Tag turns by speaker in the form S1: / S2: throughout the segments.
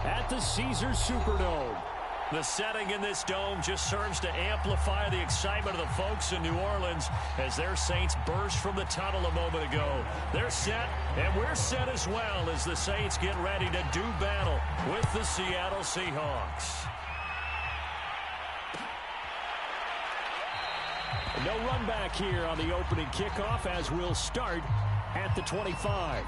S1: at the Caesars Superdome.
S2: The setting in this dome just serves to amplify the excitement of the folks in New Orleans as their Saints burst from the tunnel a moment ago. They're set, and we're set as well as the Saints get ready to do battle with the Seattle Seahawks.
S1: No run back here on the opening kickoff as we'll start at the 25.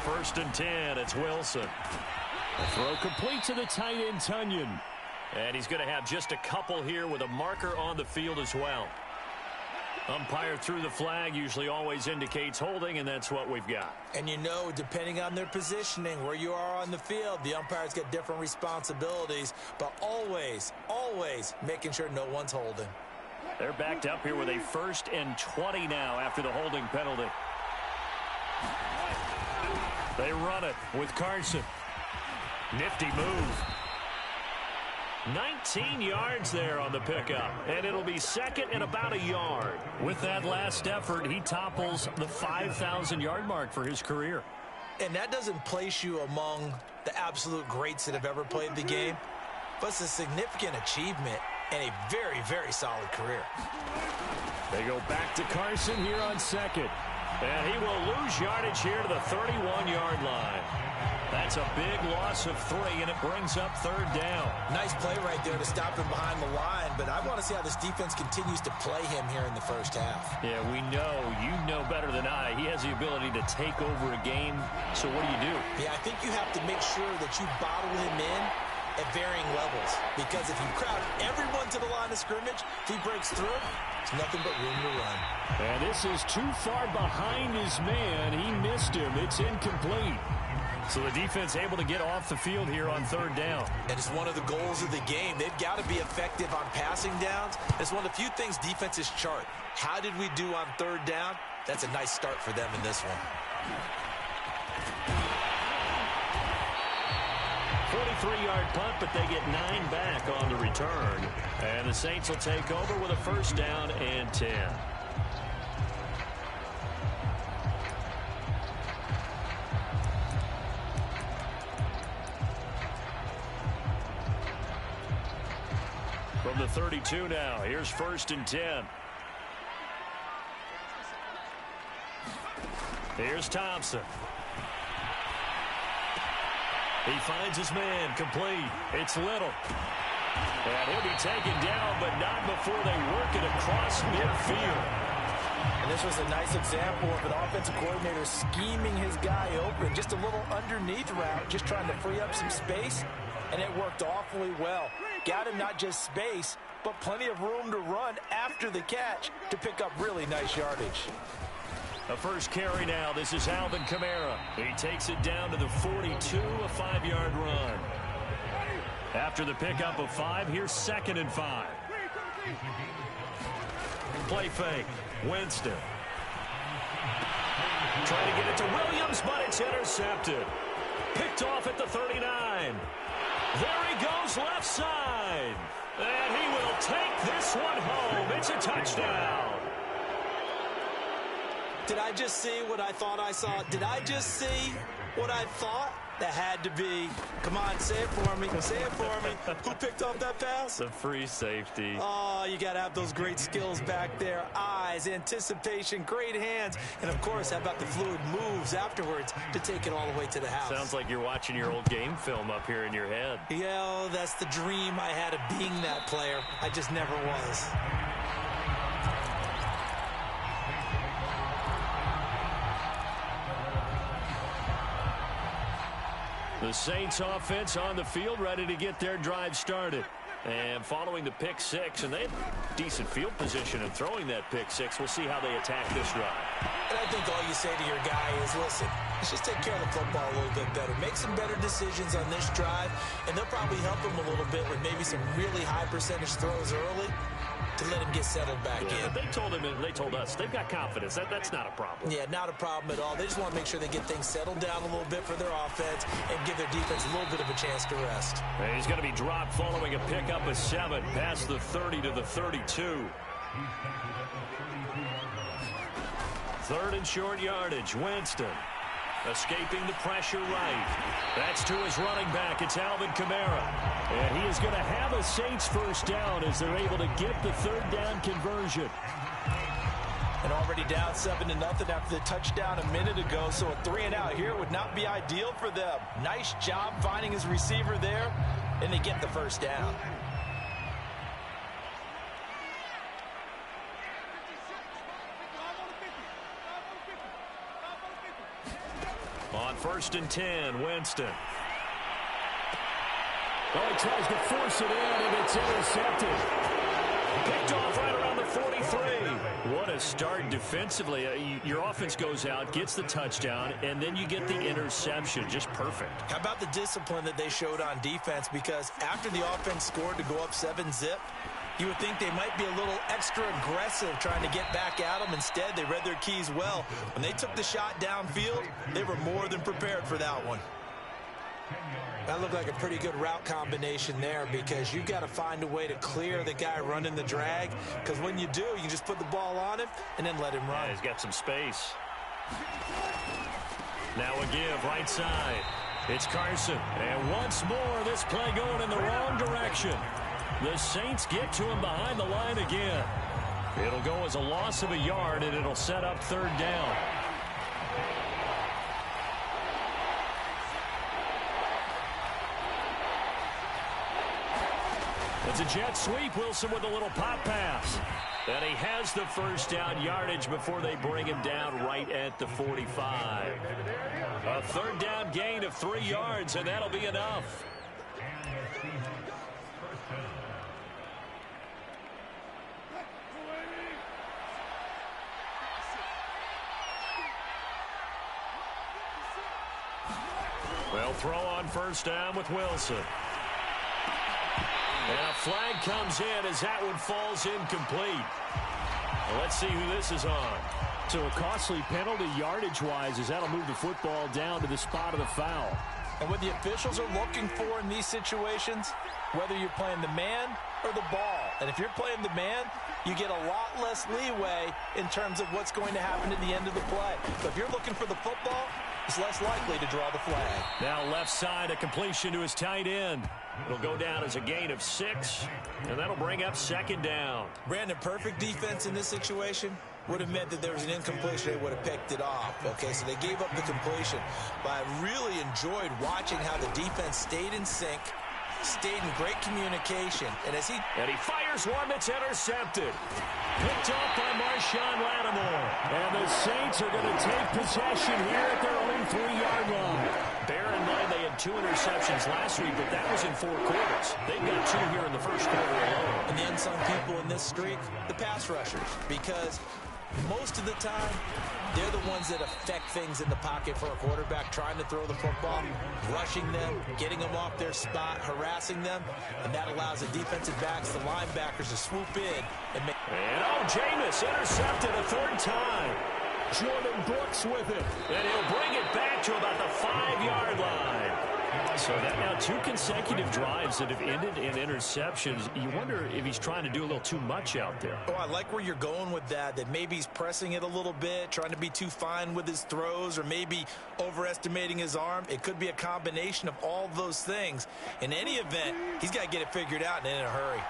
S2: First and 10, it's Wilson.
S1: The throw complete to the tight end, Tonyan.
S2: And he's going to have just a couple here with a marker on the field as well. Umpire threw the flag, usually always indicates holding, and that's what we've got.
S3: And you know, depending on their positioning, where you are on the field, the umpires get different responsibilities, but always, always making sure no one's holding.
S2: They're backed up here with a 1st and 20 now after the holding penalty. They run it with Carson. Nifty move. 19 yards there on the pickup, and it'll be second and about a yard. With that last effort, he topples the 5,000-yard mark for his career.
S3: And that doesn't place you among the absolute greats that have ever played the game, but it's a significant achievement and a very, very solid career.
S1: They go back to Carson here on second.
S2: And he will lose yardage here to the 31-yard line. That's a big loss of 3, and it brings up 3rd down.
S3: Nice play right there to stop him behind the line, but I want to see how this defense continues to play him here in the first half.
S2: Yeah, we know. You know better than I. He has the ability to take over a game, so what do?
S3: Yeah, I think you have to make sure that you bottle him in at varying levels, because if you crowd everyone to the line of scrimmage, if he breaks through, it's nothing but room to run.
S1: And this is too far behind his man. He missed him. It's incomplete.
S2: So the defense able to get off the field here on 3rd down.
S3: And it's one of the goals of the game. They've got to be effective on passing downs. It's one of the few things defenses chart. How did we do on 3rd down? That's a nice start for them in this one.
S2: 43-yard punt, but they get 9 back on the return. And the Saints will take over with a 1st down and 10. From the 32 now, here's 1st and 10. Here's Thompson. He finds his man, complete. It's Little. And he'll be taken down, but not before they work it across midfield.
S3: And this was a nice example of an offensive coordinator scheming his guy open. Just a little underneath route, just trying to free up some space. And it worked awfully well. Got him not just space, but plenty of room to run after the catch to pick up really nice yardage.
S2: A first carry now. This is Alvin Kamara. He takes it down to the 42, a 5-yard run. After the pickup of 5, here's 2nd and 5. Play fake. Winston. Trying to get it to Williams, but it's intercepted. Picked off at the 39. There he goes left side. And he will take this one home. It's a touchdown.
S3: Did I just see what I thought I saw? Did I just see what I thought? That had to be. Come on, say it for me. Say it for me. Who picked off that pass?
S2: The free safety.
S3: Oh, you got to have those great skills back there. Eyes, anticipation, great hands. And, of course, how about the fluid moves afterwards to take it all the way to the house?
S2: Sounds like you're watching your old game film up here in your head.
S3: Yeah, that's the dream I had of being that player. I just never was.
S2: The Saints offense on the field, ready to get their drive started. And following the pick six, and they have decent field position in throwing that pick six. We'll see how they attack this drive.
S3: And I think all you say to your guy is, listen, Let's just take care of the football a little bit better. Make some better decisions on this drive, and they'll probably help him a little bit with maybe some really high percentage throws early to let him get settled back in.
S2: They told him, and they told us, they've got confidence. That's not a problem.
S3: Yeah, not a problem at all. They just want to make sure they get things settled down a little bit for their offense and give their defense a little bit of a chance to rest.
S2: And he's going to be dropped following a pickup of 7 past the 30 to the 32. Third and short yardage. Winston escaping the pressure right. That's to his running back. It's Alvin Kamara.
S1: And he is going to have a Saints first down as they're able to get the third down conversion.
S3: And already down 7-0 after the touchdown a minute ago. So a 3-and-out here would not be ideal for them. Nice job finding his receiver there, and they get the first down.
S2: On 1st and 10, Winston.
S1: Oh, he tries to force it in, and it's intercepted.
S2: Picked off right around the 43. What a start defensively. Your offense goes out, gets the touchdown, and then you get the interception. Just perfect.
S3: How about the discipline that they showed on defense? Because after the offense scored to go up 7-zip, you would think they might be a little extra aggressive trying to get back at them. Instead, they read their keys well. When they took the shot downfield, they were more than prepared for that one. That looked like a pretty good route combination there, because you've got to find a way to clear the guy running the drag, because when you do, you can just put the ball on him and then let him run.
S2: Yeah, he's got some space. Now a give right side. It's Carson. And once more, this play going in the wrong direction. The Saints get to him behind the line again. It'll go as a loss of a yard, and it'll set up third down. It's a jet sweep. Wilson with a little pop pass. And he has the first down yardage before they bring him down right at the 45. A third down gain of 3 yards, and that'll be enough. Well, throw on first down with Wilson. And a flag comes in as that one falls incomplete. Well, let's see who this is on.
S1: So a costly penalty yardage-wise, as that'll move the football down to the spot of the foul.
S3: And what the officials are looking for in these situations, whether you're playing the man or the ball. And if you're playing the man, you get a lot less leeway in terms of what's going to happen at the end of the play. But if you're looking for the football, it's less likely to draw the flag.
S2: Now left side, a completion to his tight end. It'll go down as a gain of 6, and that'll bring up second down.
S3: Brandon, perfect defense in this situation would have meant that there was an incompletion. They would have picked it off. Okay, so they gave up the completion. But I really enjoyed watching how the defense stayed in sync, stayed in great communication. And he
S2: fires one that's intercepted. Picked off by Marshawn Lattimore.
S1: And the Saints are going to take possession here at their own 3-yard line.
S2: Bear in mind they had 2 interceptions last week, but that was in 4 quarters. They've got 2 here in the first quarter alone.
S3: And the unsung people in this streak, the pass rushers, because most of the time, they're the ones that affect things in the pocket for a quarterback, trying to throw the football, rushing them, getting them off their spot, harassing them, and that allows the defensive backs, the linebackers, to swoop in and make...
S2: And Jameis intercepted a 3rd time.
S1: Jordan Brooks with it.
S2: And he'll bring it back to about the 5-yard line. So that now 2 consecutive drives that have ended in interceptions. You wonder if he's trying to do a little too much out there.
S3: Oh, I like where you're going with that maybe he's pressing it a little bit, trying to be too fine with his throws, or maybe overestimating his arm. It could be a combination of all those things. In any event, he's got to get it figured out and in a hurry.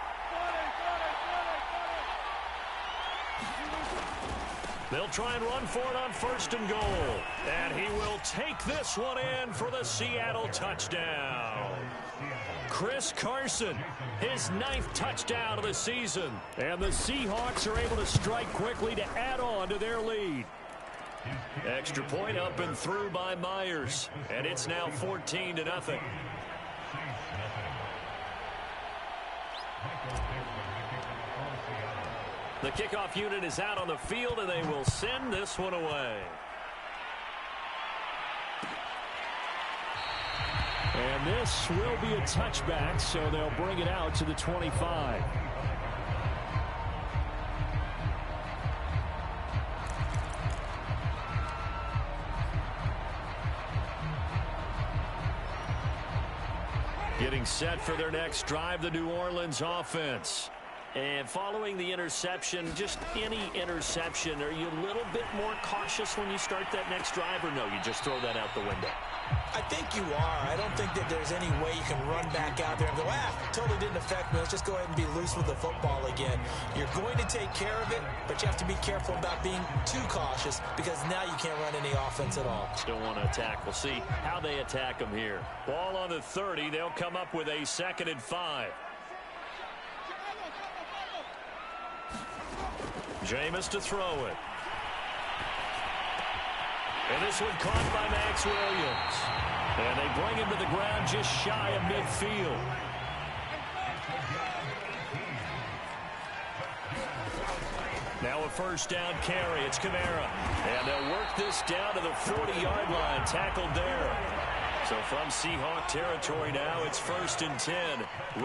S2: They'll try and run for it on 1st and goal. And he will take this one in for the Seattle touchdown. Chris Carson, his 9th touchdown of the season.
S1: And the Seahawks are able to strike quickly to add on to their lead.
S2: Extra point up and through by Myers. And it's now 14-0. The kickoff unit is out on the field, and they will send this one away.
S1: And this will be a touchback, so they'll bring it out to the 25.
S2: Getting set for their next drive, the New Orleans offense.
S1: And following the interception, just any interception, are you a little bit more cautious when you start that next drive, or no, you just throw that out the window?
S3: I think you are. I don't think that there's any way you can run back out there and go, totally didn't affect me. Let's just go ahead and be loose with the football again. You're going to take care of it, but you have to be careful about being too cautious because now you can't run any offense at all.
S2: Still want to attack. We'll see how they attack them here. Ball on the 30. They'll come up with a 2nd and 5. Jameis to throw it. And this one caught by Max Williams. And they bring him to the ground just shy of midfield. Now a first down carry. It's Kamara. And they'll work this down to the 40-yard line. Tackled there. So from Seahawk territory now, it's 1st and 10.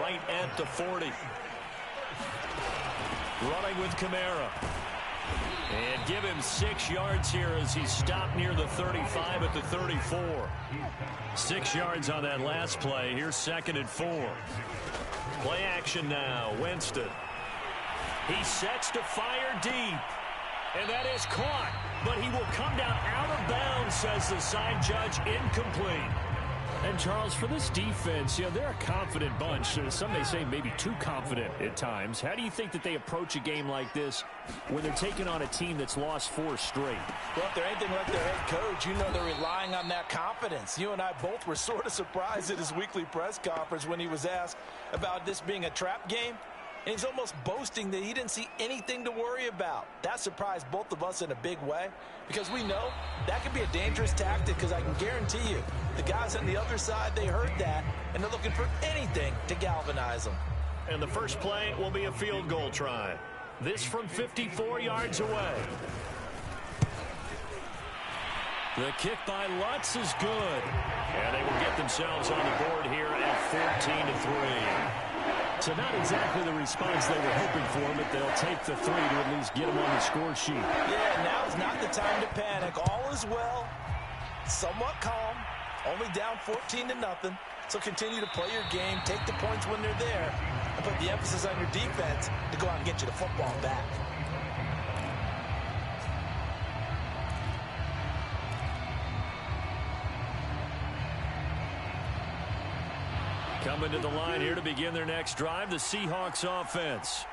S2: Right at the 40. Running with Kamara. And give him 6 yards here as he stopped near the 35 at the 34. 6 yards on that last play. Here's 2nd and 4. Play action now. Winston. He sets to fire deep. And that is caught. But he will come down out of bounds, says the side judge. Incomplete.
S1: And, Charles, for this defense, they're a confident bunch. Some may say maybe too confident at times. How do you think that they approach a game like this when they're taking on a team that's lost 4 straight?
S3: Well, if they're anything like their head coach, they're relying on that confidence. You and I both were sort of surprised at his weekly press conference when he was asked about this being a trap game. And he's almost boasting that he didn't see anything to worry about. That surprised both of us in a big way because we know that could be a dangerous tactic because I can guarantee you the guys on the other side, they heard that, and they're looking for anything to galvanize them.
S2: And the first play will be a field goal try. This from 54 yards away. The kick by Lutz is good. And they will get themselves on the board here at 14-3.
S1: So not exactly the response they were hoping for, but they'll take the 3 to at least get them on the score sheet.
S3: Yeah, now's not the time to panic. All is well, somewhat calm, only down 14-0. So continue to play your game, take the points when they're there, and put the emphasis on your defense to go out and get you the football back.
S2: Coming to the line here to begin their next drive, the Seahawks offense.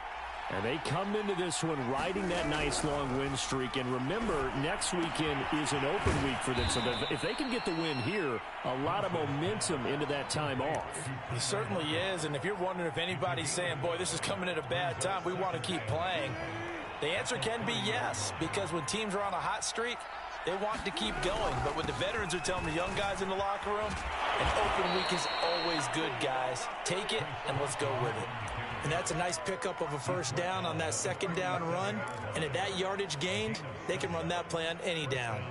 S1: And they come into this one riding that nice long win streak. And remember, next weekend is an open week for them. So if they can get the win here, a lot of momentum into that time off.
S3: It certainly is. And if you're wondering if anybody's saying, boy, this is coming at a bad time, we want to keep playing, the answer can be yes. Because when teams are on a hot streak, they want to keep going. But what the veterans are telling the young guys in the locker room, an open week is always good, guys. Take it, and let's go with it. And that's a nice pickup of a first down on that 2nd down run. And at that yardage gained, they can run that play on any down.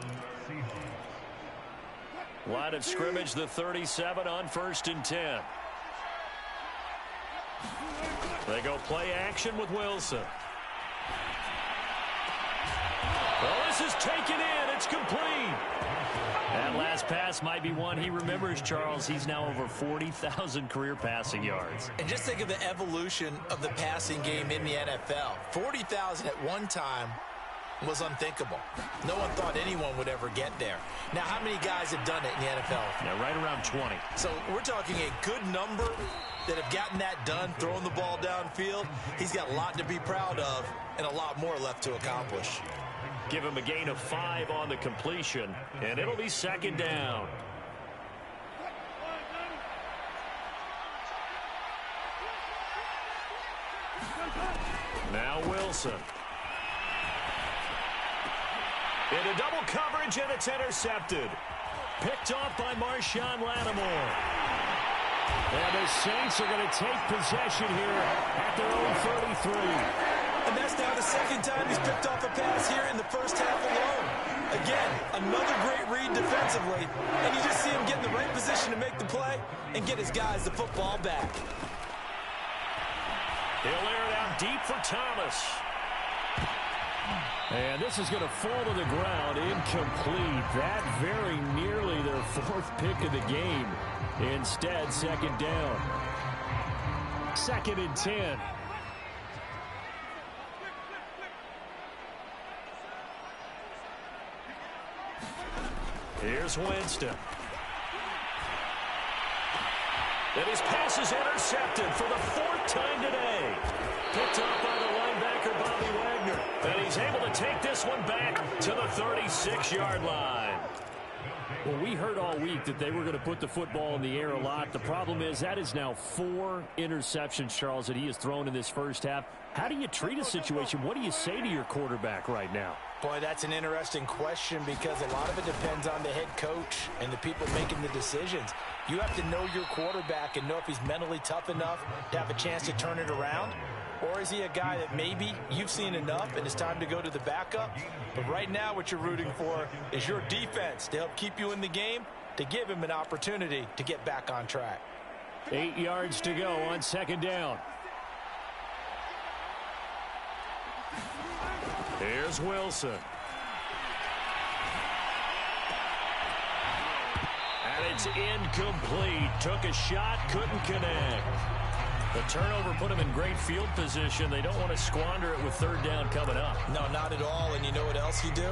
S2: Line of scrimmage, the 37 on 1st and 10. They go play action with Wilson. Well, this is taken in. It's complete. That last pass might be one he remembers, Charles. He's now over 40,000 career passing yards.
S3: And just think of the evolution of the passing game in the NFL. 40,000 at one time was unthinkable. No one thought anyone would ever get there. Now, how many guys have done it in the NFL?
S2: Yeah, right around 20.
S3: So we're talking a good number that have gotten that done, throwing the ball downfield. He's got a lot to be proud of and a lot more left to accomplish.
S2: Give him a gain of 5 on the completion, and it'll be 2nd down. Now Wilson. Into double coverage, and it's intercepted. Picked off by Marshawn Lattimore.
S1: And the Saints are going to take possession here at their own 33.
S3: And that's now the 2nd time he's picked off a pass here in the first half alone. Again, another great read defensively, and you just see him get in the right position to make the play and get his guys the football back.
S2: He'll air it out deep for Thomas.
S1: And this is going to fall to the ground, incomplete. That very nearly their fourth pick of the game. Instead, second down. 2nd and 10.
S2: Here's Winston. And his pass is intercepted for the 4th time today. Picked up by the linebacker, Bobby Wagner. And he's able to take this one back to the 36-yard line.
S1: Well, we heard all week that they were going to put the football in the air a lot. The problem is that is now 4 interceptions, Charles, that he has thrown in this first half. How do you treat a situation? What do you say to your quarterback right now?
S3: Boy, that's an interesting question because a lot of it depends on the head coach and the people making the decisions. You have to know your quarterback and know if he's mentally tough enough to have a chance to turn it around. Or is he a guy that maybe you've seen enough and it's time to go to the backup? But right now what you're rooting for is your defense to help keep you in the game, to give him an opportunity to get back on track.
S1: 8 yards to go on 2nd down.
S2: Here's Wilson. And it's incomplete. Took a shot, couldn't connect. The turnover put him in great field position. They don't want to squander it with 3rd down coming up.
S3: No, not at all. And you know what else you do?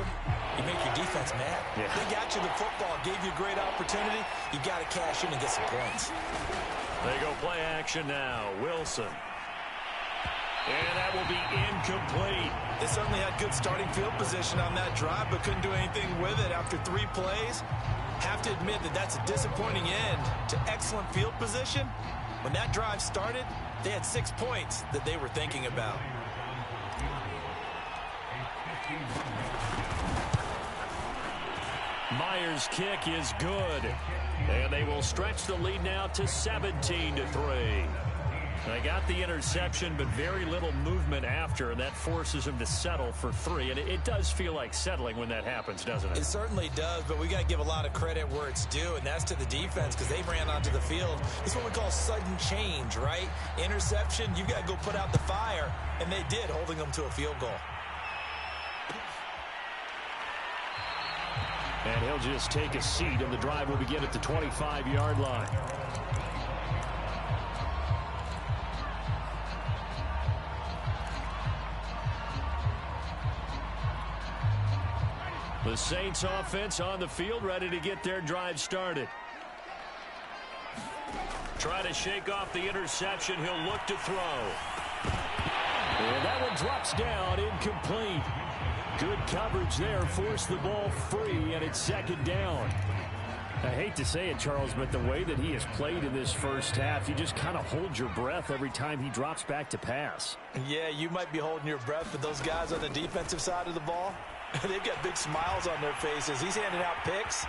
S3: You make your defense mad.
S2: Yeah.
S3: They got you the football, gave you a great opportunity. You got to cash in and get some points.
S2: They go play action now. Wilson. And that will be incomplete.
S3: They certainly had good starting field position on that drive, but couldn't do anything with it after 3 plays. Have to admit that that's a disappointing end to excellent field position. When that drive started, they had 6 points that they were thinking about.
S2: Myers' kick is good. And they will stretch the lead now to 17-3. They got the interception, but very little movement after, and that forces him to settle for 3. And it does feel like settling when that happens, doesn't it?
S3: It certainly does, but we got to give a lot of credit where it's due, and that's to the defense because they ran onto the field. It's what we call sudden change, right? Interception, you got to go put out the fire, and they did, holding them to a field goal.
S1: And he'll just take a seat, and the drive will begin at the 25-yard line.
S2: The Saints offense on the field, ready to get their drive started. Try to shake off the interception. He'll look to throw.
S1: And that one drops down, incomplete. Good coverage there, forced the ball free, and it's 2nd down. I hate to say it, Charles, but the way that he has played in this first half, you just kind of hold your breath every time he drops back to pass.
S3: Yeah, you might be holding your breath, but those guys on the defensive side of the ball, they've got big smiles on their faces. He's handing out picks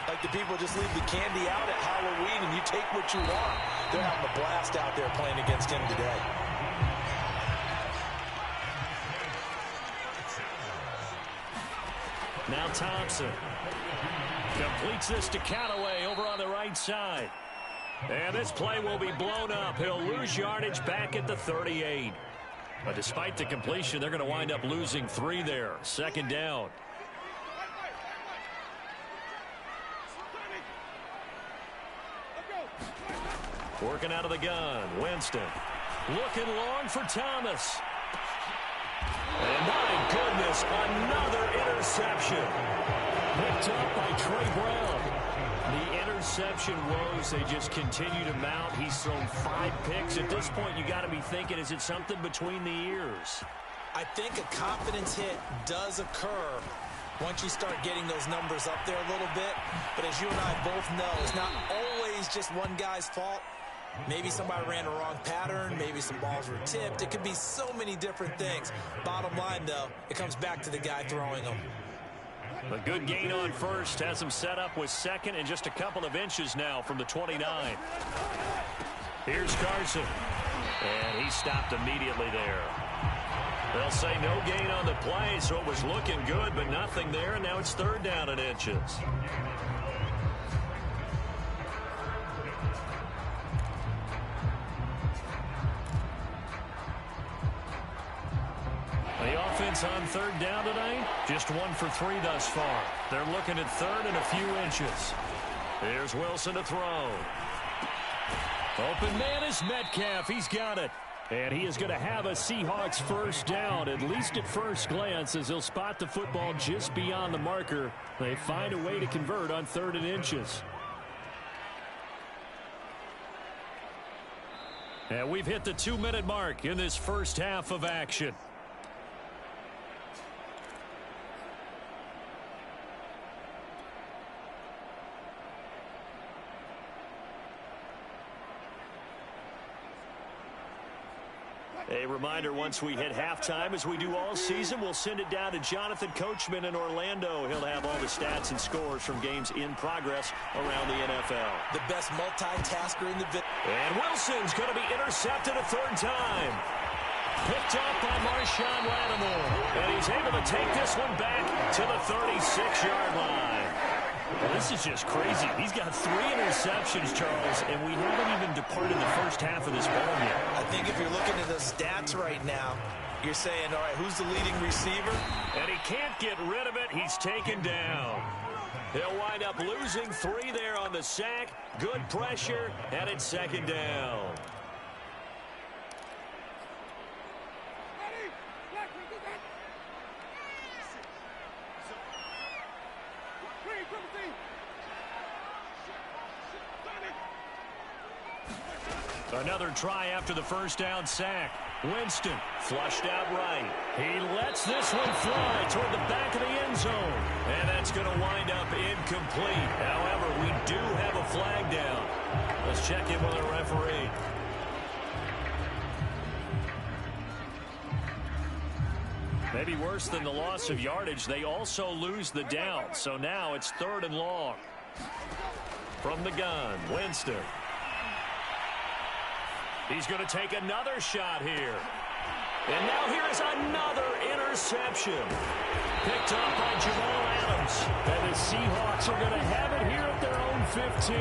S3: like the people just leave the candy out at Halloween and you take what you want. They're having a blast out there playing against him today.
S2: Now Thompson completes this to Callaway over on the right side. And this play will be blown up. He'll lose yardage back at the 38. But despite the completion, they're going to wind up losing 3 there. 2nd down. Working out of the gun. Winston looking long for Thomas. And my goodness, another interception.
S1: Picked up by Trey Brown.
S2: The interception woes, they just continue to mount. He's thrown 5 picks. At this point, you got to be thinking, is it something between the ears?
S3: I think a confidence hit does occur once you start getting those numbers up there a little bit. But as you and I both know, it's not always just one guy's fault. Maybe somebody ran a wrong pattern. Maybe some balls were tipped. It could be so many different things. Bottom line, though, it comes back to the guy throwing them.
S2: A good gain on first. Has him set up with 2nd and just a couple of inches now from the 29. Here's Carson. And he stopped immediately there. They'll say no gain on the play, so it was looking good, but nothing there, and now it's 3rd down and inches. The offense on 3rd down tonight, just 1 for 3 thus far. They're looking at 3rd and a few inches. Here's Wilson to throw. Open man is Metcalf. He's got it. And he is going to have a Seahawks 1st down, at least at first glance, as he'll spot the football just beyond the marker. They find a way to convert on 3rd and inches. And we've hit the 2-minute mark in this first half of action. A reminder, once we hit halftime, as we do all season, we'll send it down to Jonathan Coachman in Orlando. He'll have all the stats and scores from games in progress around the NFL.
S3: The best multitasker in the video.
S2: And Wilson's going to be intercepted a 3rd time. Picked up by Marshawn Lattimore. And he's able to take this one back to the 36-yard line. Well, this is just crazy. He's got 3 interceptions, Charles, and we haven't even departed the first half of this ball yet.
S3: I think if you're looking at the stats right now, you're saying, all right, who's the leading receiver?
S2: And he can't get rid of it. He's taken down. He'll wind up losing 3 there on the sack. Good pressure, and it's 2nd down. Another try after the 1st down sack. Winston flushed out right. He lets this one fly toward the back of the end zone. And that's going to wind up incomplete. However, we do have a flag down. Let's check in with our referee. Maybe worse than the loss of yardage, they also lose the down. So now it's 3rd and long. From the gun, Winston. He's going to take another shot here. And now here is another interception. Picked up by Jamal Adams.
S1: And the Seahawks are going to have it here at their own 15.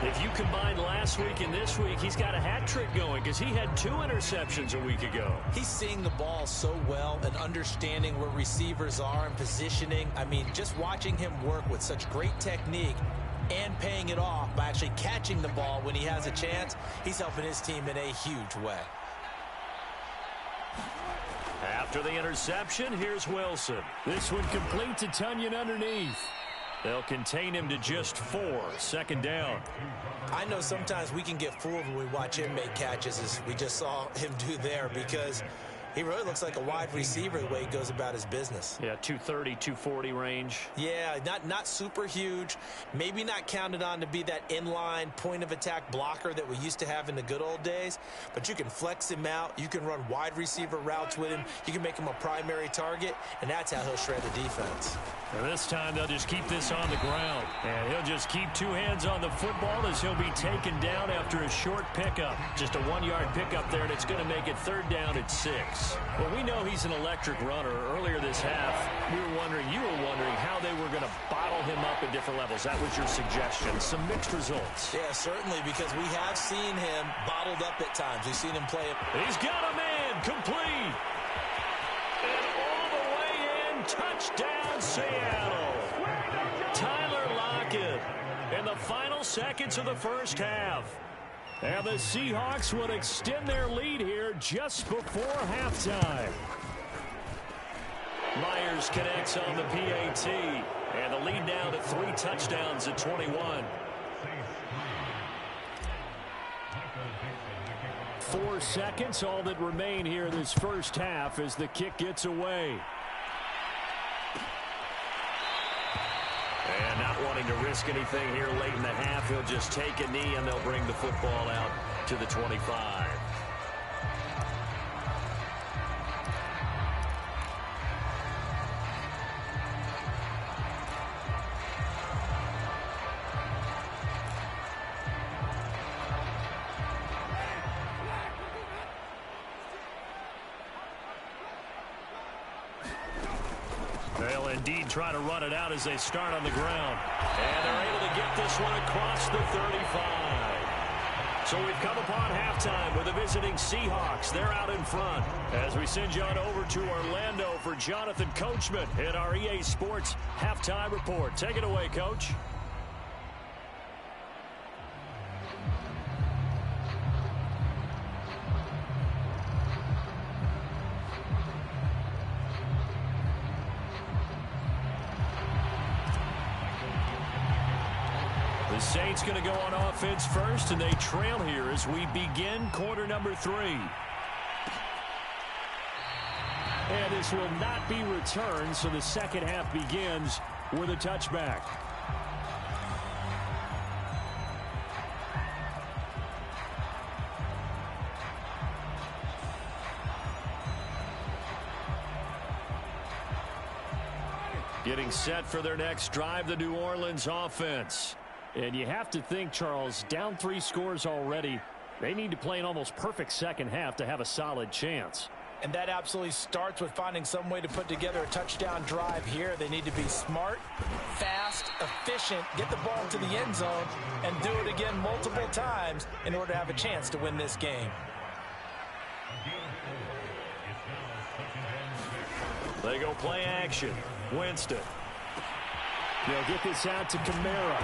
S2: If you combine last week and this week, he's got a hat trick going because he had 2 interceptions a week ago.
S3: He's seeing the ball so well and understanding where receivers are and positioning. I mean, just watching him work with such great technique and paying it off by actually catching the ball when he has a chance, he's helping his team in a huge way.
S2: After the interception, here's Wilson.
S1: This one complete to Tunyon underneath.
S2: They'll contain him to just 4. 2nd down.
S3: I know sometimes we can get fooled when we watch him make catches, as we just saw him do there, because he really looks like a wide receiver the way he goes about his business.
S2: Yeah, 230, 240 range.
S3: Yeah, not super huge. Maybe not counted on to be that inline point-of-attack blocker that we used to have in the good old days. But you can flex him out. You can run wide receiver routes with him. You can make him a primary target, and that's how he'll shred the defense.
S2: And this time they'll just keep this on the ground. And he'll just keep 2 hands on the football as he'll be taken down after a short pickup. Just a 1-yard pickup there, and it's going to make it 3rd down at 6. Well, we know he's an electric runner. Earlier this half, you were wondering how they were going to bottle him up at different levels. That was your suggestion. Some mixed results.
S3: Yeah, certainly, because we have seen him bottled up at times. We've seen him play it.
S2: He's got a man, complete. And all the way in, touchdown, Seattle. Tyler Lockett in the final seconds of the first half.
S1: And the Seahawks would extend their lead here just before halftime.
S2: Myers connects on the PAT. And the lead now to 3 touchdowns at 21.
S1: 4 seconds, all that remain here in this first half as the kick gets away.
S2: And not wanting to risk anything here late in the half, he'll just take a knee and they'll bring the football out to the 25. They'll indeed try to run it out as they start on the ground. And they're able to get this one across the 35. So we've come upon halftime with the visiting Seahawks. They're out in front. As we send you on over to Orlando for Jonathan Coachman in our EA Sports Halftime Report. Take it away, Coach. The Saints going to go on offense first, and they trail here as we begin quarter number 3. And this will not be returned, so the second half begins with a touchback. Getting set for their next drive, the New Orleans offense. And you have to think, Charles, down 3 scores already. They need to play an almost perfect second half to have a solid chance.
S3: And that absolutely starts with finding some way to put together a touchdown drive here. They need to be smart, fast, efficient, get the ball to the end zone, and do it again multiple times in order to have a chance to win this game.
S2: They go play action. Winston.
S1: They'll get this out to Kamara.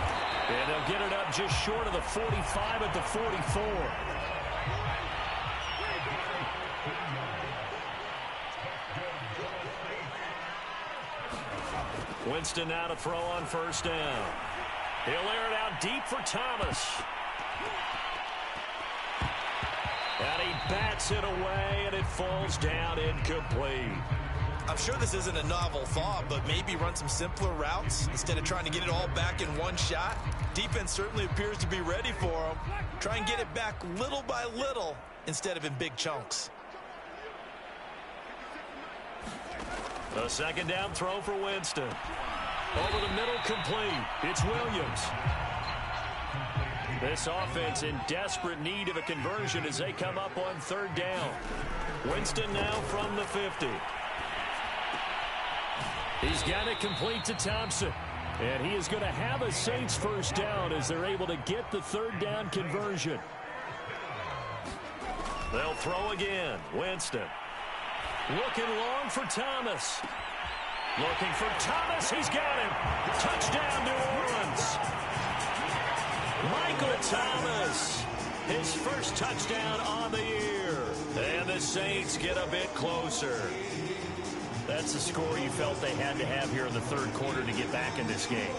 S2: And they'll get it up just short of the 45 at the 44. Winston now to throw on first down. He'll air it out deep for Thomas. And he bats it away, and it falls down incomplete.
S4: I'm sure this isn't a novel thought, but maybe run some simpler routes instead of trying to get it all back in one shot. Defense certainly appears to be ready for him. Try and get it back little by little instead of in big chunks.
S2: A second down throw for Winston. Over the middle, complete. It's Williams. This offense in desperate need of a conversion as they come up on third down. Winston now from the 50. He's got it complete to Thompson. And he is going to have a Saints first down as they're able to get the third down conversion. They'll throw again. Winston. Looking long for Thomas. Looking for Thomas. He's got him. Touchdown, New Orleans. Michael Thomas. His first touchdown on the year. And the Saints get a bit closer. That's the score you felt they had to have here in the third quarter to get back in this game.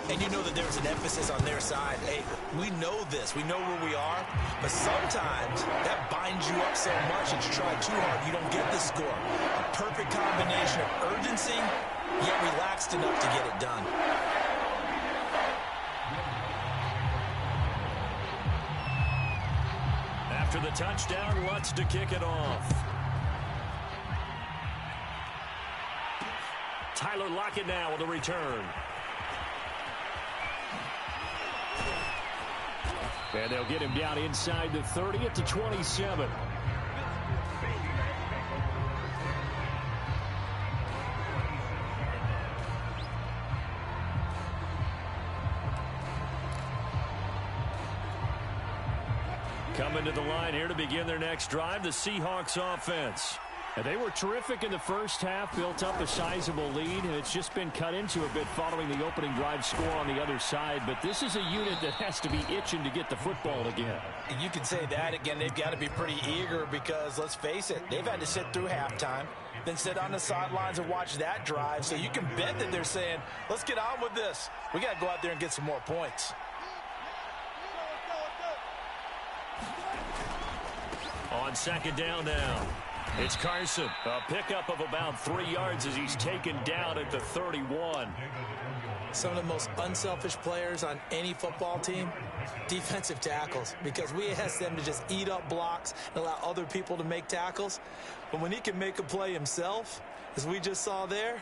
S4: And you know that there's an emphasis on their side. Hey, we know this. We know where we are. But sometimes that binds you up so much that you try too hard, you don't get the score. A perfect combination of urgency, yet relaxed enough to get it done.
S2: After the touchdown, Lutz to kick it off. Tyler Lockett now with a return.
S1: And they'll get him down inside the 30 at the 27.
S2: Coming to the line here to begin their next drive, the Seahawks offense.
S1: And they were terrific in the first half, built up a sizable lead, and it's just been cut into a bit following the opening drive score on the other side. But this is a unit that has to be itching to get the football again.
S3: And you can say that again. They've got to be pretty eager because, let's face it, they've had to sit through halftime, then sit on the sidelines and watch that drive. So you can bet that they're saying, let's get on with this. We got to go out there and get some more points.
S2: On second down now. It's Carson. A pickup of about 3 yards as he's taken down at the 31.
S4: Some of the most unselfish players on any football team, defensive tackles, because we ask them to just eat up blocks and allow other people to make tackles. But when he can make a play himself, as we just saw there,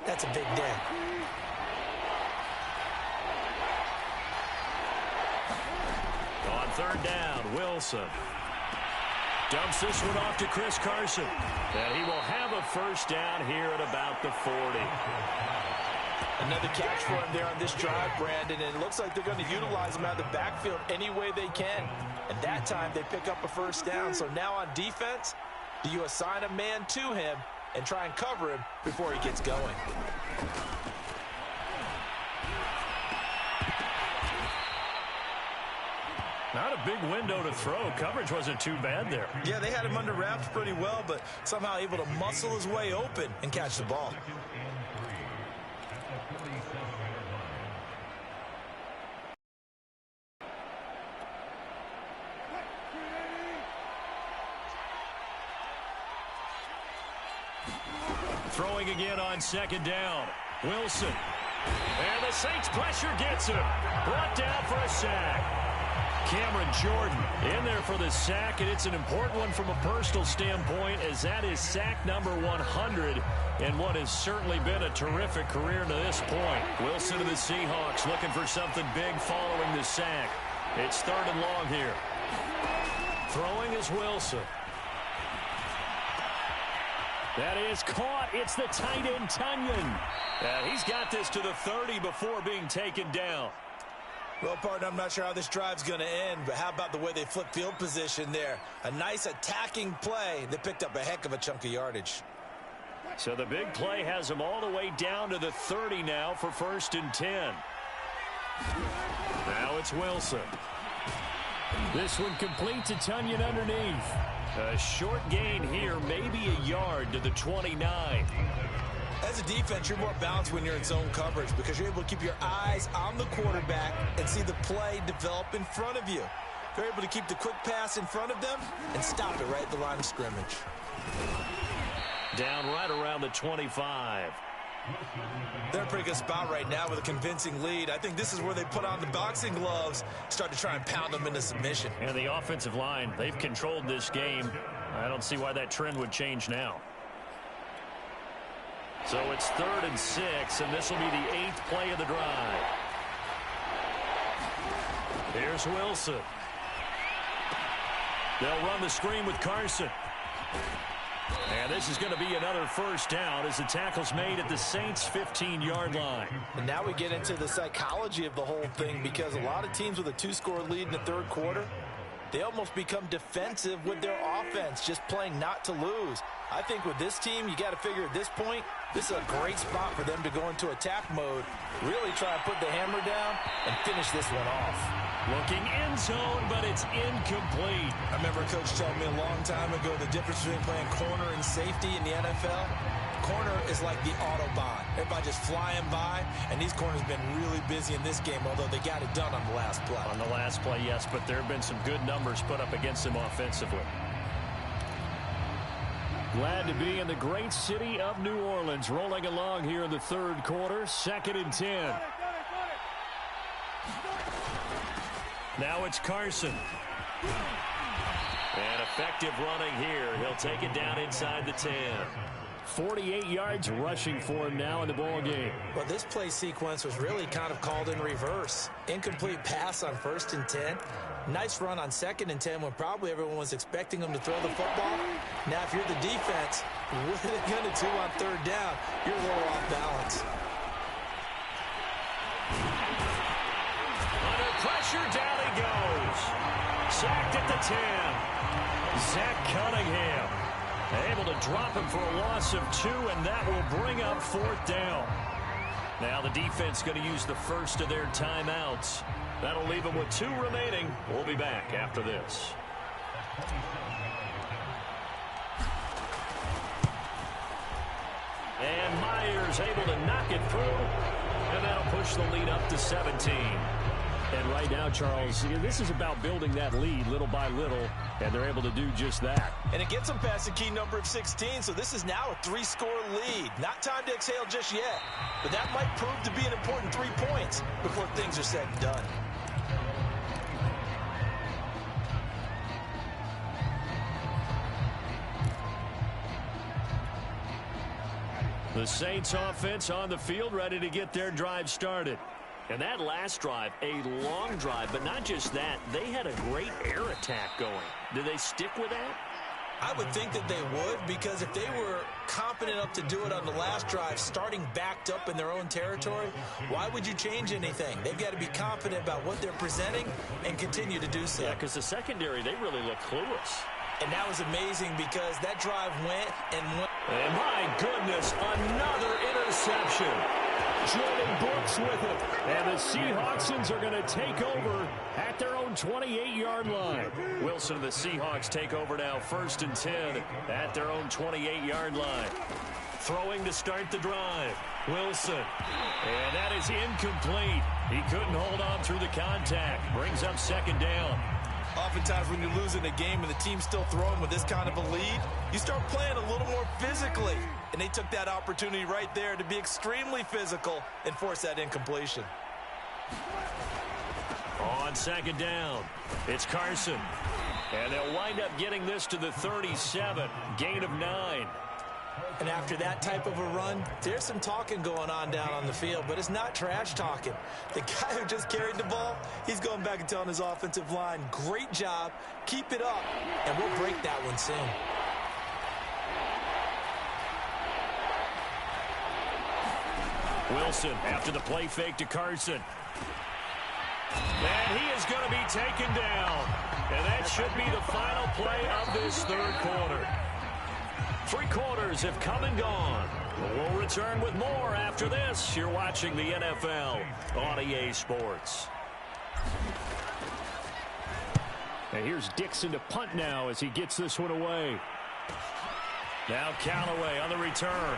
S4: that's a big day.
S2: On third down, Wilson dumps this one off to Chris Carson. And he will have a first down here at about the 40.
S3: Another catch for him there on this drive, Brandon, and it looks like they're going to utilize him out of the backfield any way they can. And that time they pick up a first down. So now on defense, do you assign a man to him and try and cover him before he gets going?
S2: Not a big window to throw. Coverage wasn't too bad there.
S4: Yeah, they had him under wraps pretty well, but somehow able to muscle his way open and catch the ball.
S2: Throwing again on second down. Wilson. And the Saints pressure gets him. Brought down for a sack. Cameron Jordan in there for the sack, and it's an important one from a personal standpoint, as that is sack number 100 and what has certainly been a terrific career to this point. Wilson of the Seahawks looking for something big following the sack. It's 3rd and long here. Throwing is Wilson. That is caught. It's the tight end, Tunyon. He's got this to the 30 before being taken down.
S4: Well, partner, I'm not sure how this drive's going to end, but how about the way they flip field position there? A nice attacking play. They picked up a heck of a chunk of yardage.
S2: So the big play has them all the way down to the 30 now for 1st and 10. Now it's Wilson. This one complete to Tunyon underneath. A short gain here, maybe a yard to the 29.
S4: As a defense, you're more balanced when you're in zone coverage because you're able to keep your eyes on the quarterback and see the play develop in front of you. You're able to keep the quick pass in front of them and stop it right at the line of scrimmage.
S2: Down right around the 25.
S4: They're in a pretty good spot right now with a convincing lead. I think this is where they put on the boxing gloves, start to try and pound them into submission.
S2: And the offensive line, they've controlled this game. I don't see why that trend would change now. So it's 3rd and 6, and this will be the 8th play of the drive. Here's Wilson. They'll run the screen with Carson. And this is going to be another first down as the tackle's made at the Saints' 15-yard line.
S3: And now we get into the psychology of the whole thing, because a lot of teams with a 2-score lead in the 3rd quarter, they almost become defensive with their offense, just playing not to lose. I think with this team, you got to figure at this point, this is a great spot for them to go into attack mode, really try and put the hammer down and finish this one off.
S2: Looking in zone, but it's incomplete.
S4: I remember a coach telling me a long time ago the difference between playing corner and safety in the NFL. Corner is like the Autobahn. Everybody just flying by, and these corners have been really busy in this game, although they got it done on the last play.
S2: On the last play, yes, but there have been some good numbers put up against them offensively. Glad to be in the great city of New Orleans, rolling along here in the 3rd quarter, 2nd and 10. Now it's Carson. And effective running here. He'll take it down inside the 10. 48 yards rushing for him now in the ball game.
S4: Well, this play sequence was really kind of called in reverse. Incomplete pass on 1st and 10. Nice run on 2nd and 10 when probably everyone was expecting him to throw the football. Now, if you're the defense, what are they going to do on 3rd down? You're a little off balance.
S2: Under pressure, down he goes. Sacked at the 10. Zach Cunningham able to drop him for a loss of 2, and that will bring up 4th down. Now the defense going to use the first of their timeouts. That'll leave them with 2 remaining. We'll be back after this. And Myers able to knock it through, and that'll push the lead up to 17.
S1: And right now, Charles, this is about building that lead little by little, and they're able to do just that.
S4: And it gets them past the key number of 16, so this is now a 3-score lead. Not time to exhale just yet, but that might prove to be an important 3 points before things are said and done.
S2: The Saints offense on the field, ready to get their drive started. And that last drive, a long drive, but not just that, they had a great air attack going. Do they stick with that?
S4: I would think that they would, because if they were confident enough to do it on the last drive, starting backed up in their own territory, why would you change anything? They've got to be confident about what they're presenting and continue to do so.
S2: Yeah, because the secondary, they really look clueless.
S4: And that was amazing because that drive went and went.
S2: And my goodness, another interception.
S1: Jordan Brooks with it. And the Seahawksons are going to take over at their own 28-yard line.
S2: Wilson and the Seahawks take over now, 1st and 10 at their own 28-yard line. Throwing to start the drive. Wilson. And that is incomplete. He couldn't hold on through the contact. Brings up 2nd down.
S4: Oftentimes when you're losing a game and the team's still throwing with this kind of a lead, you start playing a little more physically. And they took that opportunity right there to be extremely physical and force that incompletion.
S2: On 2nd down, it's Carson. And they'll wind up getting this to the 37, gain of 9.
S4: And after that type of a run, there's some talking going on down on the field, but it's not trash talking. The guy who just carried the ball, he's going back and telling his offensive line, great job, keep it up, and we'll break that one soon.
S2: Wilson after the play fake to Carson. And he is going to be taken down. And that should be the final play of this 3rd quarter. 3 quarters have come and gone. We'll return with more after this. You're watching the NFL on EA Sports.
S1: And here's Dixon to punt now as he gets this one away.
S2: Now Callaway on the return.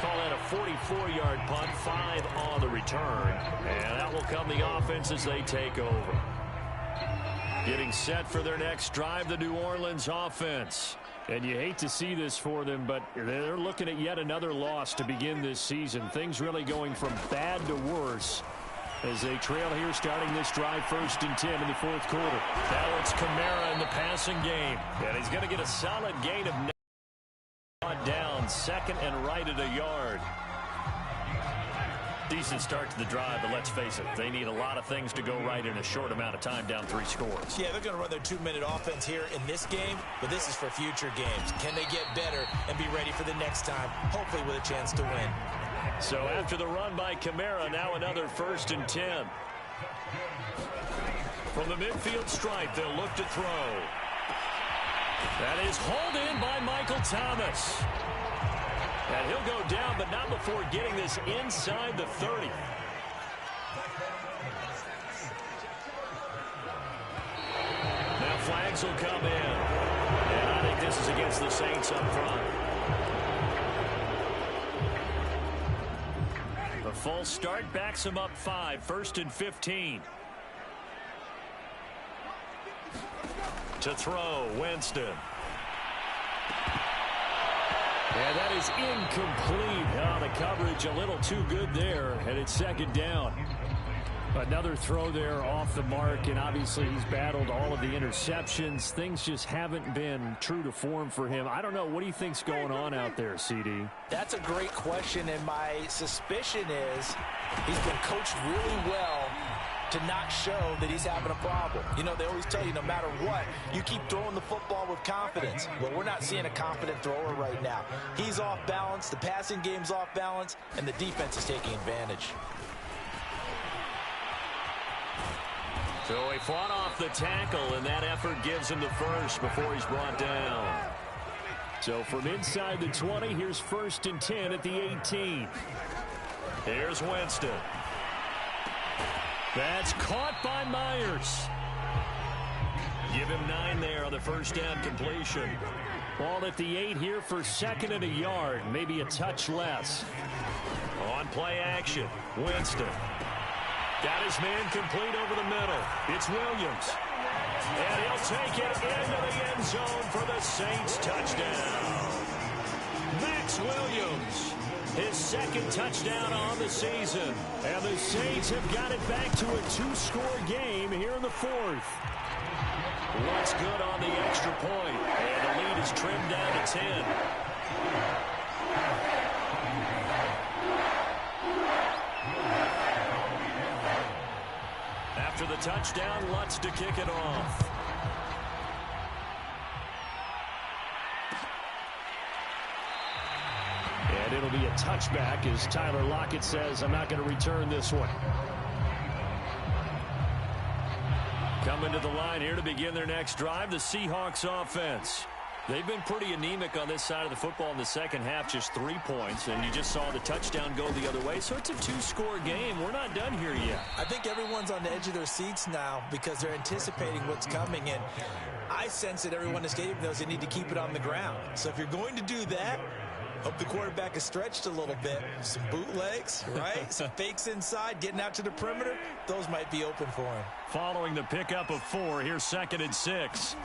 S2: Call that a 44-yard punt, 5 on the return. And that will come the offense as they take over. Getting set for their next drive, the New Orleans offense.
S1: And you hate to see this for them, but they're looking at yet another loss to begin this season. Things really going from bad to worse as they trail here starting this drive 1st and 10 in the 4th quarter.
S2: Now it's Kamara in the passing game. And he's going to get a solid gain of 9. Down, 2nd and right at a yard. Decent start to the drive, but let's face it, they need a lot of things to go right in a short amount of time, down 3 scores.
S4: Yeah, they're going to run their 2-minute offense here in this game, but this is for future games. Can they get better and be ready for the next time, hopefully with a chance to win?
S2: So after the run by Kamara, now another 1st and 10. From the midfield stripe, they'll look to throw. That is hauled in by Michael Thomas. And he'll go down, but not before getting this inside the 30. Now flags will come in. And I think this is against the Saints up front. The false start backs him up 5, 1st and 15. To throw, Winston.
S1: And that is incomplete. Oh, the coverage a little too good there, and it's 2nd down. Another throw there off the mark, and obviously he's battled all of the interceptions. Things just haven't been true to form for him. I don't know. What do you think's going on out there, CD?
S3: That's a great question, and my suspicion is he's been coached really well to not show that he's having a problem. You know, they always tell you no matter what, you keep throwing the football with confidence. Well, we're not seeing a confident thrower right now. He's off balance, the passing game's off balance, and the defense is taking advantage.
S2: So he fought off the tackle, and that effort gives him the first before he's brought down.
S1: So from inside the 20, here's 1st and 10 at the 18.
S2: Here's Winston. That's caught by Myers. Give him 9 there on the 1st down completion.
S1: Ball at the 8 here for 2nd and a yard, maybe a touch less.
S2: On play action, Winston. Got his man complete over the middle. It's Williams. And he'll take it into the end zone for the Saints touchdown. Max Williams, his 2nd touchdown on the season.
S1: And the Saints have got it back to a 2-score game here in the 4th.
S2: What's good on the extra point? And the lead is trimmed down to 10. After the touchdown, Lutz to kick it off.
S1: And it'll be a touchback as Tyler Lockett says, I'm not going to return this one.
S2: Coming to the line here to begin their next drive, the Seahawks offense. They've been pretty anemic on this side of the football in the second half, just 3 points, and you just saw the touchdown go the other way. So it's a 2-score game. We're not done here yet.
S4: I think everyone's on the edge of their seats now because they're anticipating what's coming, and I sense that everyone is getting those. They need to keep it on the ground. So if you're going to do that, hope the quarterback is stretched a little bit. Some bootlegs, right? Some fakes inside, getting out to the perimeter. Those might be open for him.
S2: Following the pickup of 4, here's 2nd and 6.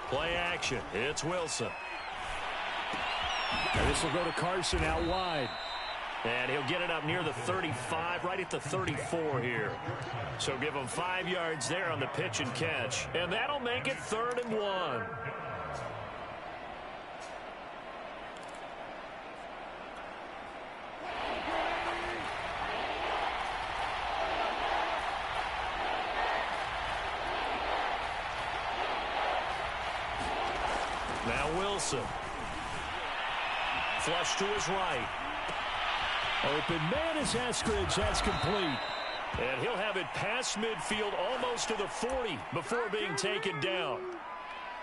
S2: Play action. It's Wilson.
S1: And this will go to Carson out wide.
S2: And he'll get it up near the 35, right at the 34 here. So give him 5 yards there on the pitch and catch. And that'll make it 3rd and 1. Now Wilson. Flush to his right.
S1: Open man is Eskridge. That's complete.
S2: And he'll have it past midfield almost to the 40 before being taken down.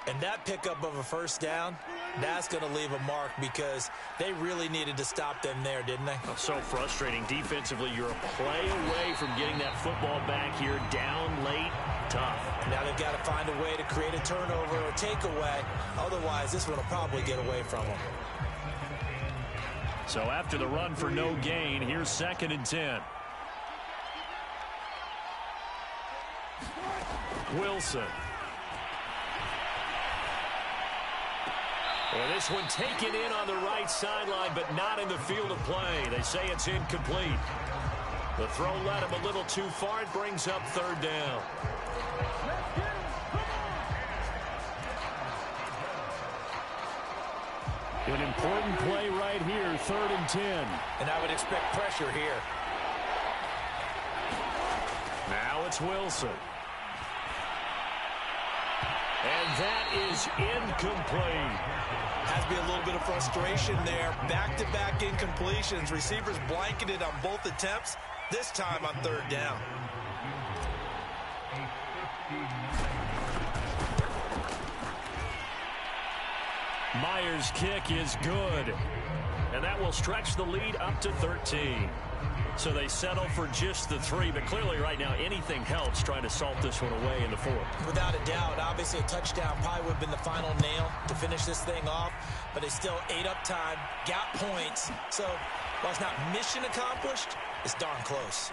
S4: And that pickup of a first down, that's going to leave a mark because they really needed to stop them there, didn't they?
S2: Oh, so frustrating. Defensively, you're a play away from getting that football back here down late. Tough.
S4: Now they've got to find a way to create a turnover or takeaway. Otherwise, this one will probably get away from them.
S2: So after the run for no gain, here's 2nd and 10. Wilson. Well, this one taken in on the right sideline, but not in the field of play. They say it's incomplete. The throw led him a little too far. It brings up 3rd down.
S1: An important play right here, 3rd and 10.
S4: And I would expect pressure here.
S2: Now it's Wilson. And that is incomplete.
S4: Has to be a little bit of frustration there. Back-to-back incompletions. Receivers blanketed on both attempts, this time on 3rd down.
S2: Myers' kick is good. And that will stretch the lead up to 13. So they settle for just the 3, but clearly right now anything helps trying to salt this one away in the 4th.
S4: Without a doubt, obviously a touchdown probably would have been the final nail to finish this thing off, but they still ate up time, got points. So while it's not mission accomplished, it's darn close.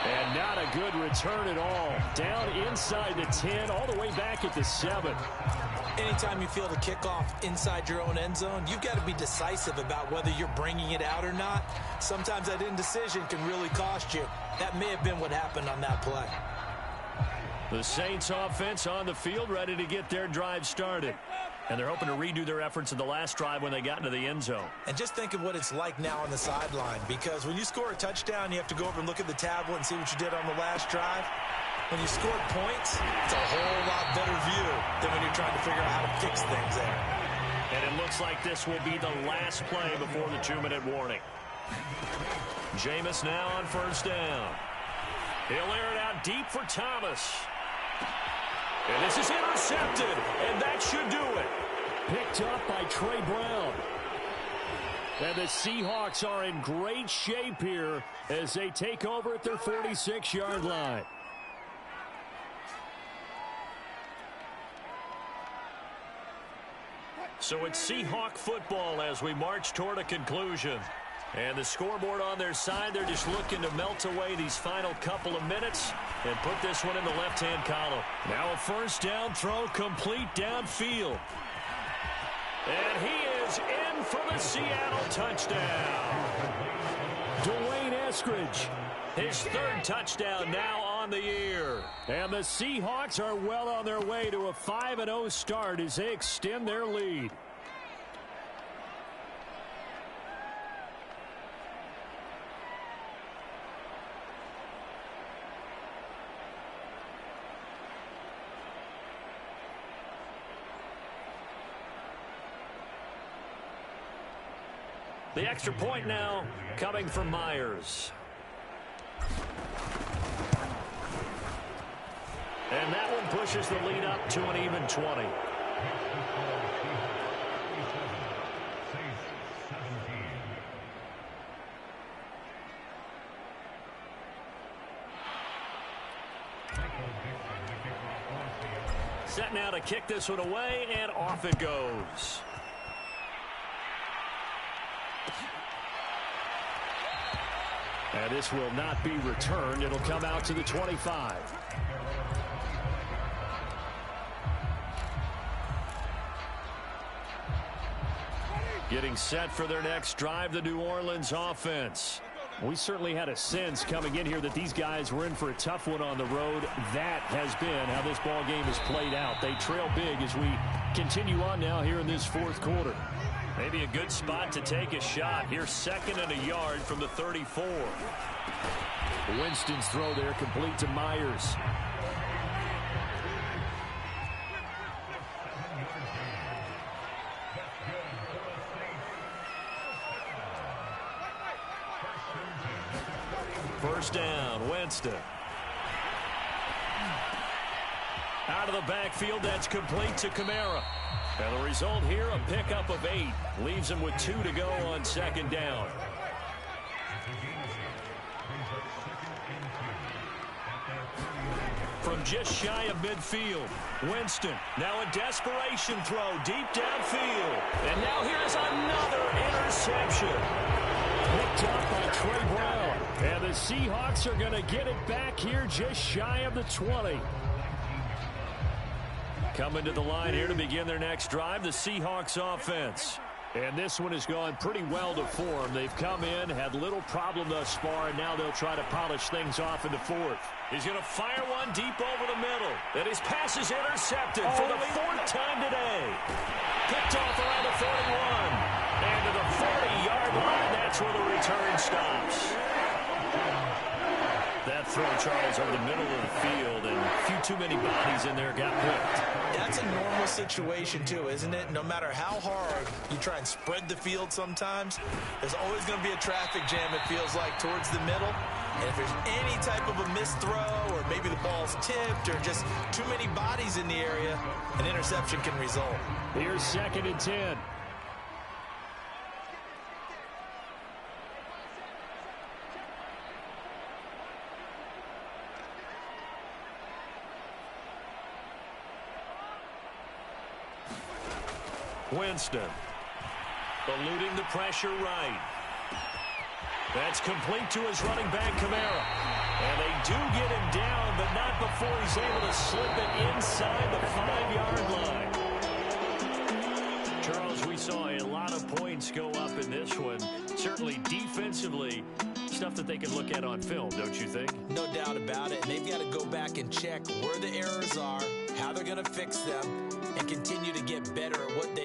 S1: And not a good return at all. Down inside the 10, all the way back at the 7.
S4: Anytime you feel the kickoff inside your own end zone, you've got to be decisive about whether you're bringing it out or not. Sometimes that indecision can really cost you. That may have been what happened on that play.
S2: The Saints offense on the field ready to get their drive started. And they're hoping to redo their efforts in the last drive when they got into the end zone.
S4: And just think of what it's like now on the sideline, because when you score a touchdown, you have to go over and look at the tablet and see what you did on the last drive. When you scored points, it's a whole lot better view than when you're trying to figure out how to fix things there.
S2: And it looks like this will be the last play before the 2-minute warning. Jameis now on 1st down. He'll air it out deep for Thomas. And this is intercepted, and that should do it.
S1: Picked up by Trey Brown. And the Seahawks are in great shape here as they take over at their 46-yard line.
S2: So it's Seahawk football as we march toward a conclusion. And the scoreboard on their side, they're just looking to melt away these final couple of minutes and put this one in the left-hand column. Now a 1st down throw complete downfield. And he is in for the Seattle touchdown.
S1: Dwayne Eskridge.
S2: His 3rd touchdown now on the year.
S1: And the Seahawks are well on their way to a 5-0 start as they extend their lead.
S2: The extra point now coming from Myers. And that one pushes the lead up to an even 20. Set now to kick this one away, and off it goes. And this will not be returned. It'll come out to the 25. Getting set for their next drive, the New Orleans offense.
S1: We certainly had a sense coming in here that these guys were in for a tough one on the road. That has been how this ball game has played out. They trail big as we continue on now here in this fourth quarter.
S2: Maybe a good spot to take a shot. Here's 2nd and a yard from the 34.
S1: Winston's throw there complete to Myers.
S2: First down, Winston. Out of the backfield, that's complete to Kamara. And the result here, a pickup of 8. Leaves him with 2 to go on 2nd down. From just shy of midfield, Winston. Now a desperation throw deep downfield. And now here's another interception.
S1: Picked up by Trey Brown. And the Seahawks are going to get it back here just shy of the 20.
S2: Coming to the line here to begin their next drive, the Seahawks offense.
S1: And this one has gone pretty well to form. They've come in, had little problem thus far, and now they'll try to polish things off in the fourth.
S2: He's going to fire one deep over the middle. And his pass is intercepted for the 4th time today. Picked off around the 41. And to the 40-yard line, that's where the return stops. That throw, Charles, over the middle of the field, and a few too many bodies in there got picked.
S4: That's a normal situation, too, isn't it? No matter how hard you try and spread the field sometimes, there's always going to be a traffic jam, it feels like, towards the middle. And if there's any type of a missed throw, or maybe the ball's tipped, or just too many bodies in the area, an interception can result.
S1: Here's 2nd and 10.
S2: Winston eluding the pressure right. That's complete to his running back, Kamara. And they do get him down, but not before he's able to slip it inside the 5-yard line. Charles, we saw a lot of points go up in this one. Certainly defensively, stuff that they can look at on film, don't you think?
S4: No doubt about it. And they've got to go back and check where the errors are, how they're going to fix them, and continue to get better at what they